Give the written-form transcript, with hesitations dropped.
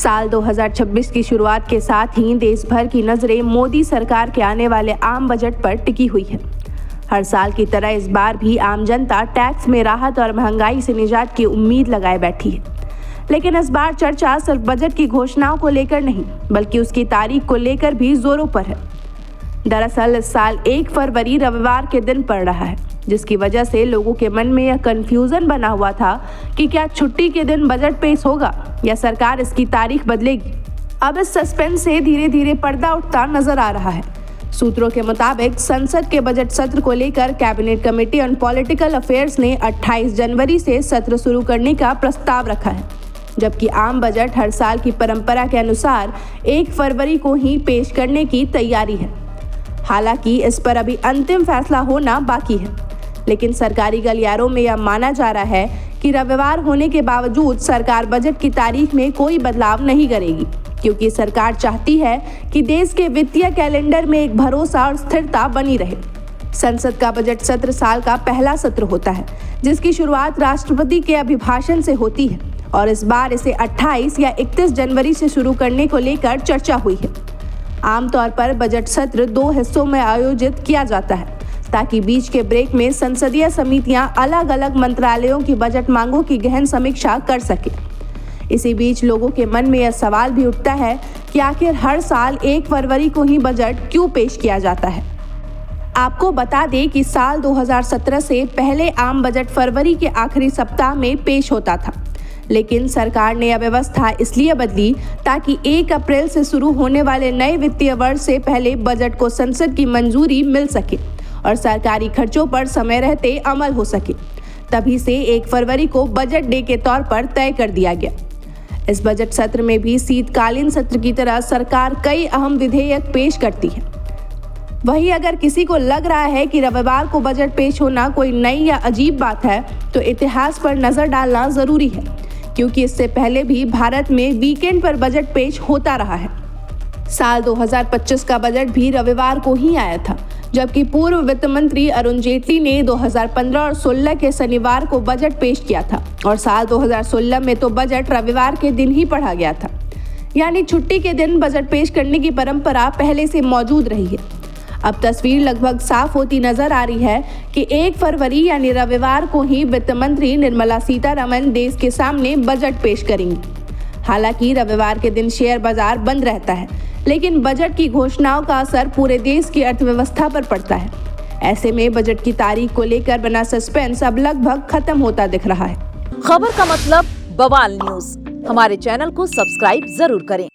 साल 2026 की शुरुआत के साथ ही देश भर की नजरें मोदी सरकार के आने वाले आम बजट पर टिकी हुई है। हर साल की तरह इस बार भी आम जनता टैक्स में राहत और महंगाई से निजात की उम्मीद लगाए बैठी है। लेकिन इस बार चर्चा सिर्फ बजट की घोषणाओं को लेकर नहीं, बल्कि उसकी तारीख को लेकर भी जोरों पर है। दरअसल इस साल 1 फरवरी रविवार के दिन पड़ रहा है, जिसकी वजह से लोगों के मन में यह कंफ्यूजन बना हुआ था कि क्या छुट्टी के दिन बजट पेश होगा या सरकार इसकी तारीख बदलेगी। अब इस सस्पेंस से धीरे धीरे पर्दा उठता नजर आ रहा है। सूत्रों के मुताबिक संसद के बजट सत्र को लेकर cabinet committee on political affairs ने 28 जनवरी से सत्र शुरू करने का प्रस्ताव रखा है, जबकि आम बजट हर साल की परंपरा के अनुसार 1 फरवरी को ही पेश करने की तैयारी है। हालांकि इस पर अभी अंतिम फैसला होना बाकी है, लेकिन सरकारी गलियारों में यह माना जा रहा है कि रविवार होने के बावजूद सरकार बजट की तारीख में कोई बदलाव नहीं करेगी, क्योंकि सरकार चाहती है कि देश के वित्तीय कैलेंडर में एक भरोसा और स्थिरता बनी रहे। संसद का बजट सत्र साल का पहला सत्र होता है, जिसकी शुरुआत राष्ट्रपति के अभिभाषण से होती है और इस बार इसे 28 या 31 जनवरी से शुरू करने को लेकर चर्चा हुई है। आमतौर पर बजट सत्र 2 हिस्सों में आयोजित किया जाता है, ताकि बीच के ब्रेक में संसदीय समितियां अलग अलग मंत्रालयों की बजट मांगों की गहन समीक्षा कर सके। इसी बीच लोगों के मन में यह सवाल भी उठता है कि आखिर हर साल 1 फरवरी को ही बजट क्यों पेश किया जाता है। आपको बता दें कि साल 2017 से पहले आम बजट फरवरी के आखिरी सप्ताह में पेश होता था, लेकिन सरकार ने यह व्यवस्था इसलिए बदली ताकि 1 अप्रैल से शुरू होने वाले नए वित्तीय वर्ष से पहले बजट को संसद की मंजूरी मिल सके और सरकारी खर्चों पर समय रहते अमल हो सके। तभी से 1 फरवरी को बजट डे के तौर पर तय कर दिया गया। इस बजट सत्र में भी शीतकालीन सत्र की तरह सरकार कई अहम विधेयक पेश करती है। वहीं अगर किसी को लग रहा है कि रविवार को बजट पेश होना कोई नई या अजीब बात है, तो इतिहास पर नजर डालना जरूरी है, क्योंकि इससे पहले भी भारत में वीकेंड पर बजट पेश होता रहा है। साल 2025 का बजट भी रविवार को ही आया था, जबकि पूर्व वित्त मंत्री अरुण जेटली ने 2015 और 16 के शनिवार को बजट पेश किया था और साल 2016 में तो बजट रविवार के दिन ही पढ़ा गया था। यानी छुट्टी के दिन बजट पेश करने की परंपरा पहले से मौजूद रही है। अब तस्वीर लगभग साफ होती नजर आ रही है कि 1 फरवरी यानी रविवार को ही वित्त मंत्री निर्मला सीतारमण देश के सामने बजट पेश करेंगी। हालांकि रविवार के दिन शेयर बाजार बंद रहता है, लेकिन बजट की घोषणाओं का असर पूरे देश की अर्थव्यवस्था पर पड़ता है। ऐसे में बजट की तारीख को लेकर बना सस्पेंस अब लगभग खत्म होता दिख रहा है। खबर का मतलब बवाल न्यूज। हमारे चैनल को सब्सक्राइब जरूर करें।